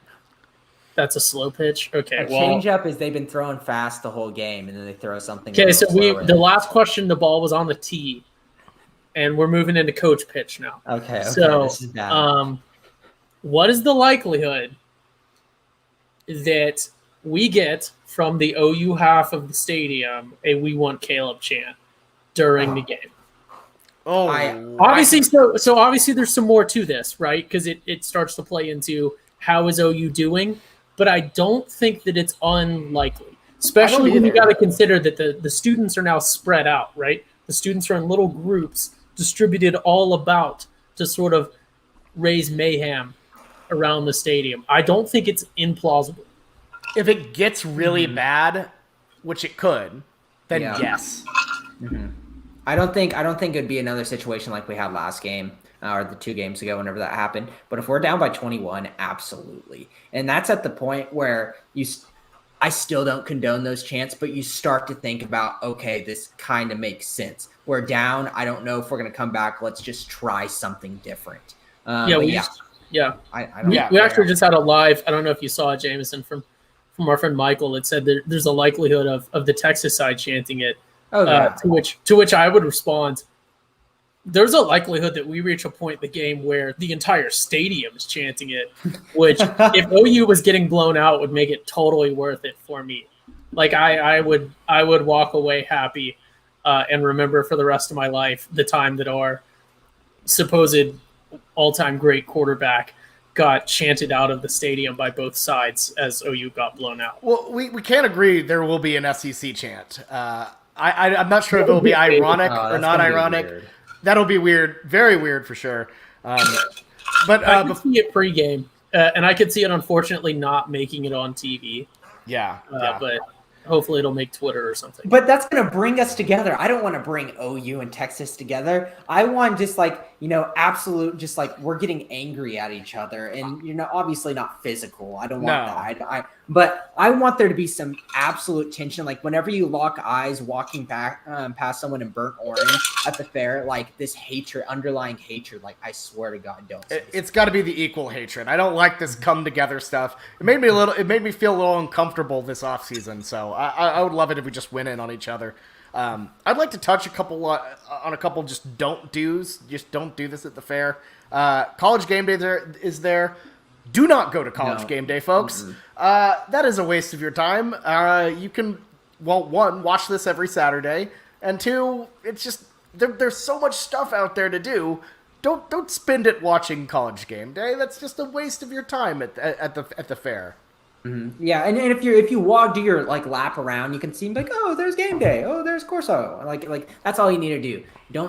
That's a slow pitch. Okay, changeup is they've been throwing fast the whole game, and then they throw something. Okay, so the last question, the ball was on the tee, and we're moving into coach pitch now. Okay. So, this is bad. What is the likelihood that we get from the OU half of the stadium a "We Want Caleb" chant during the game? Obviously, so obviously there's some more to this, right? Because it starts to play into how is OU doing, but I don't think that it's unlikely, especially when you got to consider that the students are now spread out, right? The students are in little groups distributed all about to sort of raise mayhem around the stadium. I don't think it's implausible. If it gets really bad, which it could, then yes. Mm-hmm. I don't think it'd be another situation like we had last game or the 2 games ago, whenever that happened. But if we're down by 21, absolutely. And that's at the point where I still don't condone those chants, but you start to think about, okay, this kind of makes sense. We're down. I don't know if we're going to come back. Let's just try something different. We actually just had a live. I don't know if you saw it, Jameson, from our friend Michael. It said that there's a likelihood of the Texas side chanting it. To which I would respond, there's a likelihood that we reach a point in the game where the entire stadium is chanting it, which if OU was getting blown out would make it totally worth it for me. Like I would walk away happy and remember for the rest of my life the time that our supposed all-time great quarterback got chanted out of the stadium by both sides as OU got blown out. Well, we can't agree there will be an SEC chant. I'm not sure if it will be ironic or not ironic. That'll be weird, very weird for sure. But I could see it pregame, and I could see it unfortunately not making it on TV. Yeah. But hopefully it'll make Twitter or something. But that's going to bring us together. I don't want to bring OU and Texas together. I want just absolute, just like we're getting angry at each other, and obviously not physical. I don't want that. But I want there to be some absolute tension. Like whenever you lock eyes walking back past someone in burnt orange at the fair, like this hatred, underlying hatred. Like I swear to God, don't. It's got to be the equal hatred. I don't like this come together stuff. It made me feel a little uncomfortable this offseason. So I would love it if we just went in on each other. I'd like to touch on a couple just don't do's. Just don't do this at the fair. College game day is there. Do not go to college game day, folks. Mm-hmm. That is a waste of your time. You can, one, watch this every Saturday, and 2, it's just there's so much stuff out there to do. Don't spend it watching college game day. That's just a waste of your time at the fair. Mm-hmm. Yeah, and if you do your lap around, you can see oh, there's game day. Oh, there's Corso. Like that's all you need to do.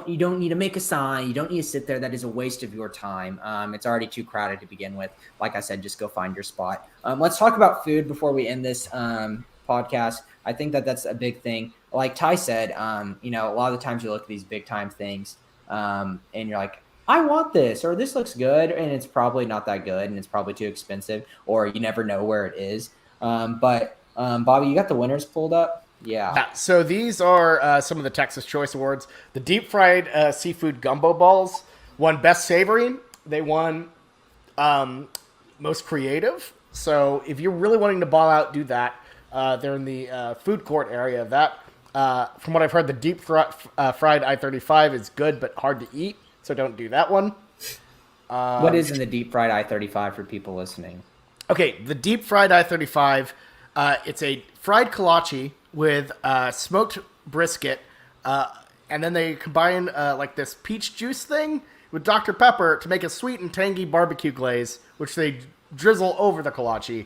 You don't need to make a sign. You don't need to sit there. That is a waste of your time. It's already too crowded to begin with. Like I said, just go find your spot. Let's talk about food before we end this podcast. I think that's a big thing. Like Ty said, a lot of the times you look at these big time things, and you're like, I want this, or this looks good, and it's probably not that good, and it's probably too expensive, or you never know where it is. But Bobby, you got the winners pulled up? Yeah. So these are some of the Texas Choice Awards. The deep fried seafood gumbo balls won Best Savory. They won Most Creative. So if you're really wanting to ball out, do that. They're in the food court area. That, from what I've heard, the deep fried I-35 is good but hard to eat. So don't do that one. What is in the deep fried I-35 for people listening? Okay, the deep fried I-35, it's a fried kolache with smoked brisket, and then they combine this peach juice thing with Dr. Pepper to make a sweet and tangy barbecue glaze, which they drizzle over the kolache.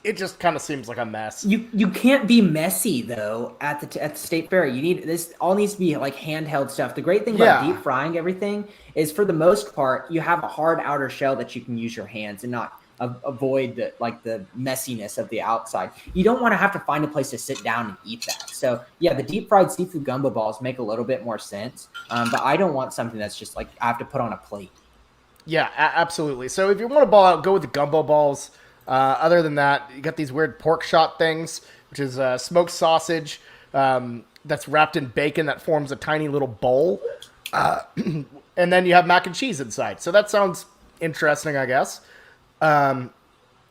it just kind of seems like a mess. You can't be messy though at the state fair. You need this all needs to be like handheld stuff. The great thing about deep frying everything is for the most part you have a hard outer shell that you can use your hands and not avoid the messiness of the outside. You don't want to have to find a place to sit down and eat that. So yeah, the deep fried seafood gumbo balls make a little bit more sense. But I don't want something that's just like I have to put on a plate. Yeah, absolutely. So if you want to ball out, go with the gumbo balls. Other than that, you got these weird pork shot things, which is smoked sausage that's wrapped in bacon that forms a tiny little bowl. And then you have mac and cheese inside. So that sounds interesting, I guess. And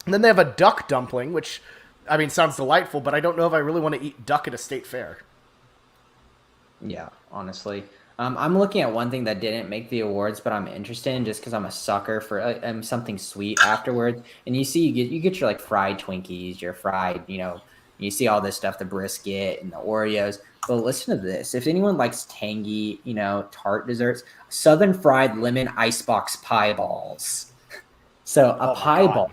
then they have a duck dumpling, which, I mean, sounds delightful, but I don't know if I really want to eat duck at a state fair. Yeah, honestly. I'm looking at one thing that didn't make the awards, but I'm interested in just because I'm a sucker for something sweet afterwards. And you get your like fried Twinkies, your fried, you see all this stuff, the brisket and the Oreos. But listen to this. If anyone likes tangy, tart desserts, Southern Fried Lemon Icebox Pie Balls. So a pie ball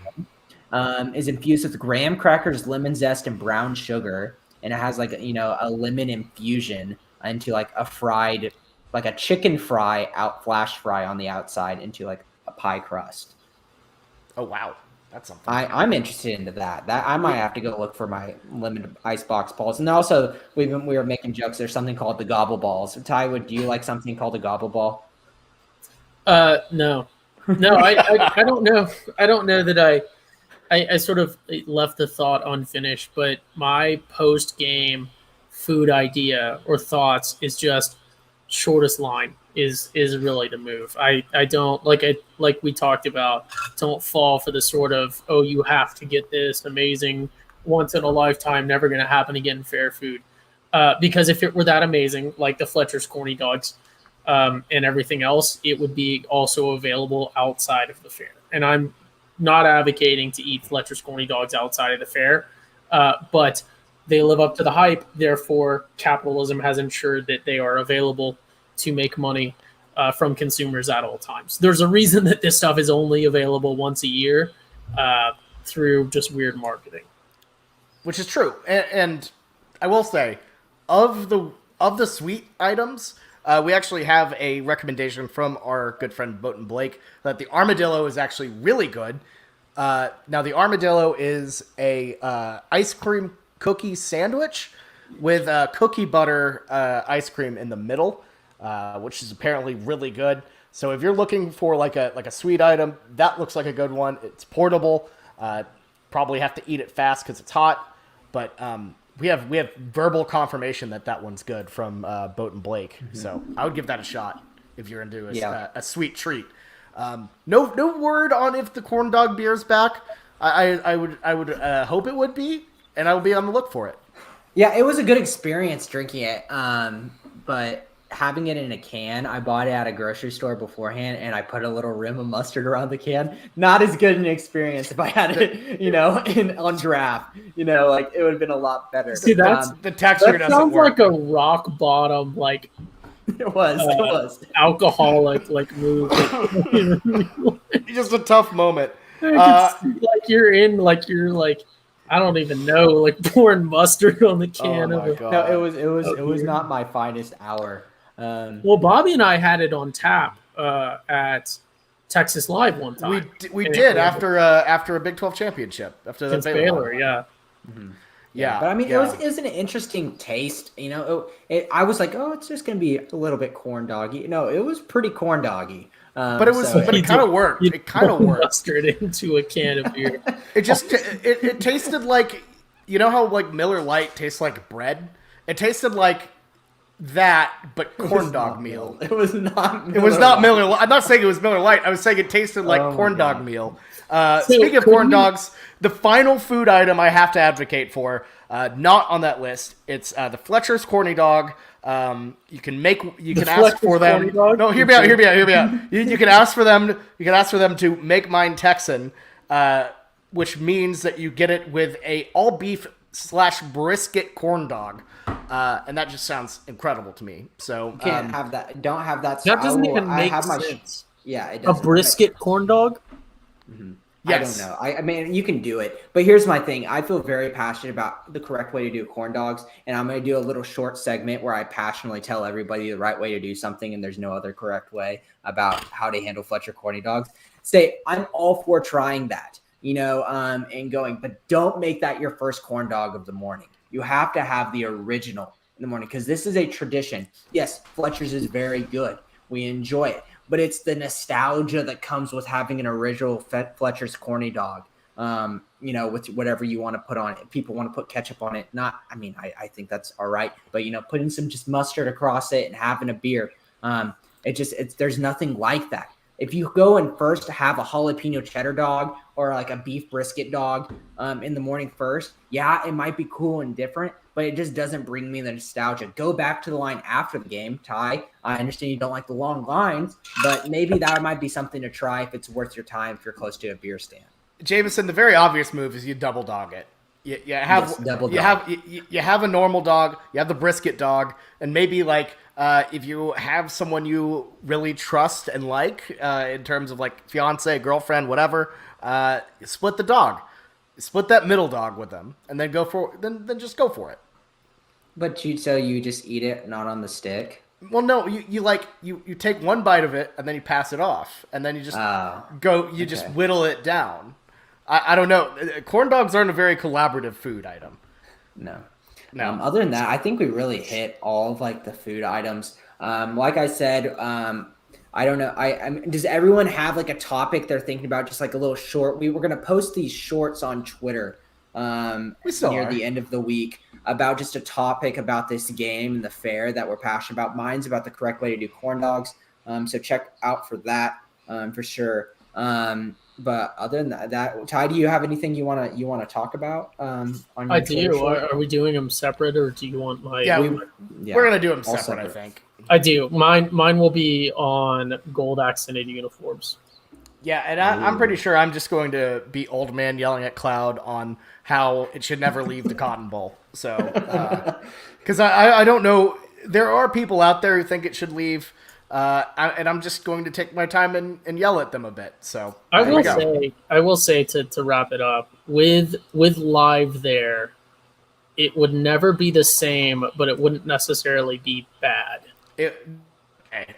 is infused with graham crackers, lemon zest, and brown sugar. And it has like, a lemon infusion into like a fried, like a chicken fry flash fry on the outside into like a pie crust. Oh, wow. That's something. I'm interested into that. That I might have to go look for my limited icebox balls. And also we were making jokes. There's something called the gobble balls. Ty, do you like something called a gobble ball? No, I don't know. I don't know that I sort of left the thought unfinished, but my post game food idea or thoughts is just shortest line is really the move. I don't like we talked about, don't fall for the sort of, oh, you have to get this amazing once in a lifetime, never going to happen again fair food. Because if it were that amazing, like the Fletcher's corny dogs and everything else, it would be also available outside of the fair. And I'm not advocating to eat Fletcher's corny dogs outside of the fair, but they live up to the hype. Therefore, capitalism has ensured that they are available to make money from consumers at all times. There's a reason that this stuff is only available once a year through just weird marketing. Which is true. And I will say, of the sweet items, we actually have a recommendation from our good friend Boat Blake that the armadillo is actually really good. Now, the armadillo is a ice cream cookie sandwich with cookie butter ice cream in the middle, which is apparently really good. So if you're looking for like a sweet item, that looks like a good one. It's portable. Probably have to eat it fast because it's hot. But we have verbal confirmation that one's good from Boat Blake. Mm-hmm. So I would give that a shot if you're into a sweet treat. No word on if the corn dog beer is back. I would hope it would be, and I will be on the look for it. Yeah, it was a good experience drinking it, but having it in a can, I bought it at a grocery store beforehand, and I put a little rim of mustard around the can. Not as good an experience if I had it, on draft. Like it would have been a lot better. See, that's the texture that doesn't sounds work. like a rock bottom, like it was alcoholic move. Just a tough moment. I don't even know, like pouring mustard on the can of it. No, it was not my finest hour. Well, Bobby and I had it on tap at Texas Live one time. We did after a Big 12 championship after the Baylor, yeah. Mm-hmm. Yeah, but I mean, it was an interesting taste. I was like, oh, it's just gonna be a little bit corn doggy. No, it was pretty corn doggy. But it kind of worked. It kind of worked. Mustard into a can of beer. It tasted like, how like Miller Lite tastes like bread. It tasted like that, but corn dog meal. It was not. It was not Miller. I'm not saying it was Miller Lite. I was saying it tasted like corn dog meal. Speaking of corn dogs, the final food item I have to advocate for, not on that list. It's the Fletcher's corny dog. You can ask for them. No, hear me out. You can ask for them. You can ask for them to make mine Texan, which means that you get it with a all beef / brisket corn dog, and that just sounds incredible to me. So you can't have that. Don't have that. That doesn't even make sense. Yeah, it doesn't. A brisket corn dog. Mm-hmm. Yes. I don't know. I mean, you can do it, but here's my thing. I feel very passionate about the correct way to do corn dogs, and I'm going to do a little short segment where I passionately tell everybody the right way to do something, and there's no other correct way about how to handle Fletcher corny dogs. Say, I'm all for trying that, and going, but don't make that your first corn dog of the morning. You have to have the original in the morning because this is a tradition. Yes, Fletcher's is very good. We enjoy it. But it's the nostalgia that comes with having an original Fletcher's corny dog, with whatever you want to put on it. If people want to put ketchup on it, I think that's all right. But, putting some just mustard across it and having a beer, there's nothing like that. If you go and first have a jalapeno cheddar dog or like a beef brisket dog in the morning first, yeah, it might be cool and different, but it just doesn't bring me the nostalgia. Go back to the line after the game, Ty. I understand you don't like the long lines, but maybe that might be something to try if it's worth your time if you're close to a beer stand. Jameson, the very obvious move is you double dog it. You have a normal dog, you have the brisket dog, and maybe like if you have someone you really trust and like in terms of like fiance, girlfriend, whatever, split the dog, split that middle dog with them, and then then just go for it. But you just eat it, not on the stick. Well, no, you take one bite of it and then you pass it off, and then you just just whittle it down. I don't know. Corn dogs aren't a very collaborative food item. No. Other than that, I think we really hit all of like the food items. Like I said, I don't know. I mean, does everyone have like a topic they're thinking about? Just like a little short. We were going to post these shorts on Twitter near the end of the week about just a topic about this game and the fair that we're passionate about. Mine's about the correct way to do corn dogs. So check out for that for sure. But other than that, Ty, do you have anything you want to talk about? On your I do. Are we doing them separate, or do you want my? Yeah, we're gonna do them separate. I think. I do. Mine will be on gold accented uniforms. Yeah, and I'm pretty sure I'm just going to be old man yelling at Cloud on how it should never leave the Cotton Bowl. So, because I don't know, there are people out there who think it should leave. And I'm just going to take my time and yell at them a bit. So I will say to wrap it up with live there, it would never be the same, but it wouldn't necessarily be bad.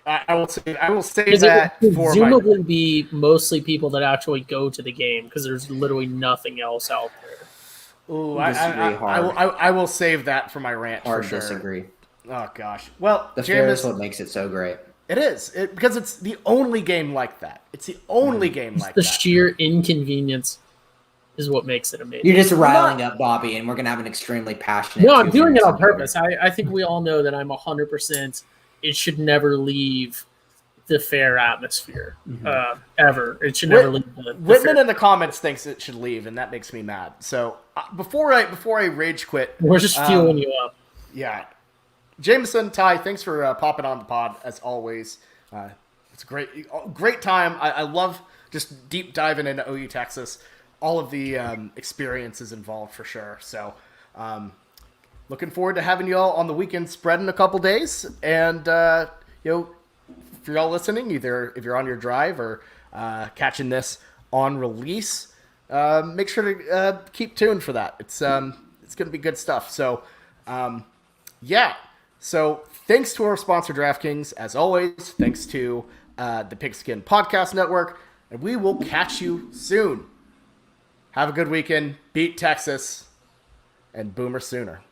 I will say that it would presumably be mostly people that actually go to the game because there's literally nothing else out there. Ooh, I will save that for my rant. Hard for sure. Disagree. Oh gosh. Well, the fair is what makes it so great. It is because it's the only game like that. It's the only game like that. The sheer inconvenience is what makes it amazing. You're just riling up Bobby, and we're gonna have an extremely passionate. No, I'm doing it on purpose. I think we all know that I'm 100%. It should never leave the fair atmosphere ever. It should never leave. Whitman in the comments thinks it should leave, and that makes me mad. So before I rage quit, we're just fueling you up. Yeah. Jameson, Ty, thanks for popping on the pod as always. It's a great time. I love just deep diving into OU Texas. All of the experiences involved for sure. So, looking forward to having you all on the weekend spread in a couple days. And if you're all listening, either if you're on your drive or catching this on release, make sure to keep tuned for that. It's going to be good stuff. So, yeah. So thanks to our sponsor, DraftKings, as always. Thanks to the Pigskin Podcast Network. And we will catch you soon. Have a good weekend. Beat Texas. And Boomer Sooner.